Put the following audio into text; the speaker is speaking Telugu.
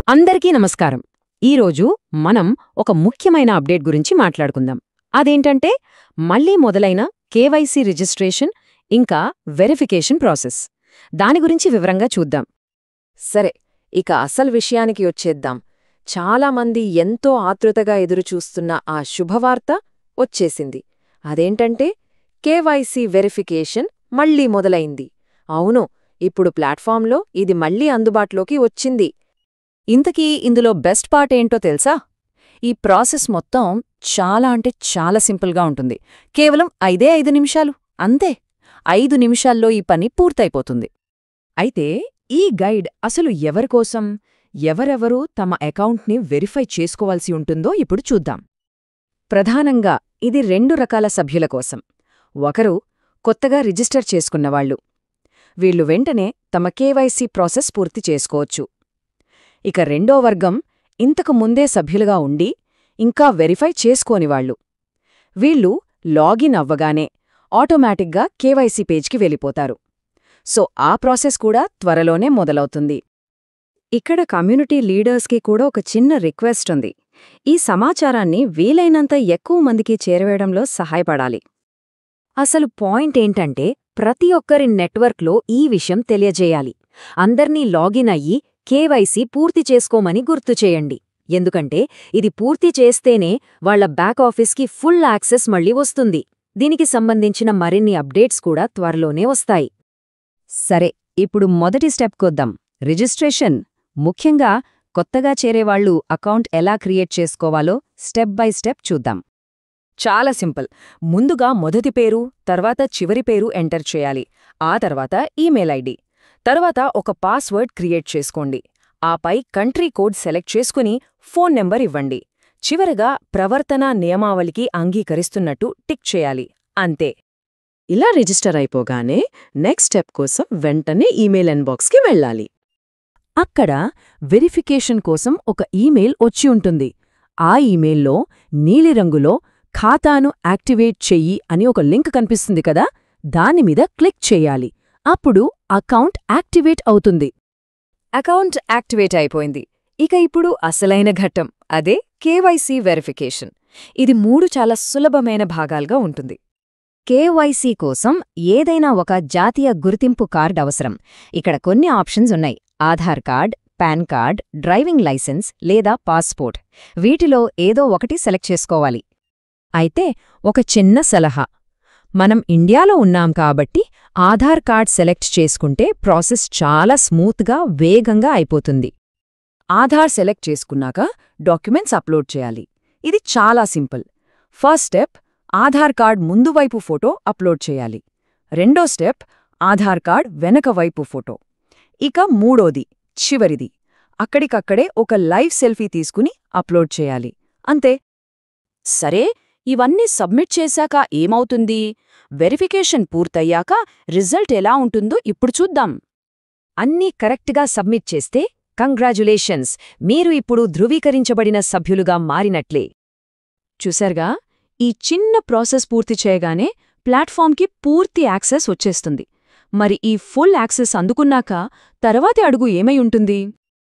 అందరికీ నమస్కారం. ఈరోజు మనం ఒక ముఖ్యమైన అప్డేట్ గురించి మాట్లాడుకుందాం. అదేంటంటే మళ్లీ మొదలైన కేవైసీ రిజిస్ట్రేషన్ ఇంకా వెరిఫికేషన్ ప్రాసెస్. దాని గురించి వివరంగా చూద్దాం. సరే, ఇక అసలు విషయానికి వచ్చేద్దాం. చాలామంది ఎంతో ఆతృతగా ఎదురుచూస్తున్న ఆ శుభవార్త వచ్చేసింది. అదేంటంటే కేవైసీ వెరిఫికేషన్ మళ్లీ మొదలైంది. అవును, ఇప్పుడు ప్లాట్ఫామ్లో ఇది మళ్లీ అందుబాటులోకి వచ్చింది. ఇంతకీ ఇందులో బెస్ట్ పార్ట్ ఏంటో తెలుసా? ఈ ప్రాసెస్ మొత్తం చాలా సింపుల్గా ఉంటుంది. కేవలం 5 నిమిషాలు అంతే. 5 నిమిషాల్లో ఈ పని పూర్తయిపోతుంది. అయితే ఈ గైడ్ అసలు ఎవరికోసం, ఎవరెవరు తమ అకౌంట్ని వెరిఫై చేసుకోవాల్సి ఉంటుందో ఇప్పుడు చూద్దాం. ప్రధానంగా ఇది 2 రకాల సభ్యుల కోసం. ఒకరు కొత్తగా రిజిస్టర్ చేసుకున్నవాళ్లు. వీళ్లు వెంటనే తమ కేవైసీ ప్రాసెస్ పూర్తి చేసుకోవచ్చు. ఇక రెండో వర్గం ఇంతకు ముందే సభ్యులుగా ఉండి ఇంకా వెరిఫై చేసుకోనివాళ్లు. వీళ్ళు లాగిన్ అవ్వగానే ఆటోమేటిక్గా కేవైసీ పేజ్కి వెళ్ళిపోతారు. సో ఆ ప్రాసెస్ కూడా త్వరలోనే మొదలవుతుంది. ఇక్కడ కమ్యూనిటీ లీడర్స్కి కూడా ఒక చిన్న రిక్వెస్ట్ ఉంది. ఈ సమాచారాన్ని వీలైనంత ఎక్కువ మందికి చేరవేయడంలో సహాయపడాలి. అసలు పాయింట్ ఏంటంటే ప్రతి ఒక్కరి నెట్వర్క్లో ఈ విషయం తెలియజేయాలి. అందర్నీ లాగిన్ అయ్యి కేవైసీ పూర్తి చేసుకోమని గుర్తుచేయండి. ఎందుకంటే ఇది పూర్తి చేస్తేనే వాళ్ల బ్యాక్ ఆఫీస్కి ఫుల్ యాక్సెస్ మళ్లీ వస్తుంది. దీనికి సంబంధించిన మరిన్ని అప్డేట్స్ కూడా త్వరలోనే వస్తాయి. సరే, ఇప్పుడు మొదటి స్టెప్కొద్దాం. రిజిస్ట్రేషన్. ముఖ్యంగా కొత్తగా చేరేవాళ్లు అకౌంట్ ఎలా క్రియేట్ చేసుకోవాలో స్టెప్ బై స్టెప్ చూద్దాం. చాలా సింపుల్. ముందుగా మొదటి పేరు, తర్వాత చివరి పేరు ఎంటర్ చేయాలి. ఆ తర్వాత ఈమెయిల్ ఐడి, తర్వాత ఒక పాస్వర్డ్ క్రియేట్ చేసుకోండి. ఆపై కంట్రీ కోడ్ సెలెక్ట్ చేసుకుని ఫోన్ నెంబర్ ఇవ్వండి. చివరగా ప్రవర్తనా నియమావళికి అంగీకరిస్తున్నట్టు టిక్ చేయాలి. అంతే. ఇలా రిజిస్టర్ అయిపోగానే నెక్స్ట్ స్టెప్ కోసం వెంటనే ఈమెయిల్ ఇన్బాక్స్కి వెళ్ళాలి. అక్కడ వెరిఫికేషన్ కోసం ఒక ఈమెయిల్ వచ్చి ఉంటుంది. ఆ ఈమెయిల్లో నీలిరంగులో ఖాతాను యాక్టివేట్ చెయ్యి అని ఒక లింక్ కనిపిస్తుంది కదా, దానిమీద క్లిక్ చెయ్యాలి. అప్పుడు అకౌంట్ యాక్టివేట్ అవుతుంది. అకౌంట్ యాక్టివేట్ అయిపోయింది. ఇక ఇప్పుడు అసలైన ఘట్టం, అదే కేవైసీ వెరిఫికేషన్. ఇది 3 చాలా సులభమైన భాగాలుగా ఉంటుంది. కేవైసీ కోసం ఏదైనా ఒక జాతీయ గుర్తింపు కార్డ్ అవసరం. ఇక్కడ కొన్ని ఆప్షన్స్ ఉన్నాయి: Aadhaar card, PAN card, driving licence లేదా పాస్పోర్ట్. వీటిలో ఏదో ఒకటి సెలెక్ట్ చేసుకోవాలి. అయితే ఒక చిన్న సలహా, మనం ఇండియాలో ఉన్నాం కాబట్టి ఆధార్ కార్డ్ సెలెక్ట్ చేసుకుంటే ప్రాసెస్ చాలా స్మూత్గా, వేగంగా అయిపోతుంది. ఆధార్ సెలెక్ట్ చేసుకున్నాక డాక్యుమెంట్స్ అప్లోడ్ చేయాలి. ఇది చాలా simple. First step, Aadhaar card ముందు వైపు ఫోటో అప్లోడ్ చేయాలి. రెండో స్టెప్, ఆధార్ కార్డ్ వెనక వైపు ఫోటో. ఇక మూడోది, చివరిది, అక్కడికక్కడే ఒక లైవ్ సెల్ఫీ తీసుకుని అప్లోడ్ చేయాలి. అంతే. సరే, ఇవన్నీ సబ్మిట్ చేశాక ఏమవుతుంది? వెరిఫికేషన్ పూర్తయ్యాక రిజల్ట్ ఎలా ఉంటుందో ఇప్పుడు చూద్దాం. అన్నీ కరెక్ట్గా సబ్మిట్ చేస్తే కంగ్రాచ్యులేషన్స్, మీరు ఇప్పుడు ధృవీకరించబడిన సభ్యులుగా మారినట్లే. చూశారుగా, ఈ చిన్న ప్రాసెస్ పూర్తి చేయగానే ప్లాట్ఫామ్కి పూర్తి యాక్సెస్ వచ్చేస్తుంది. మరి ఈ ఫుల్ యాక్సెస్ అందుకున్నాక తర్వాతి అడుగు ఏమై ఉంటుంది?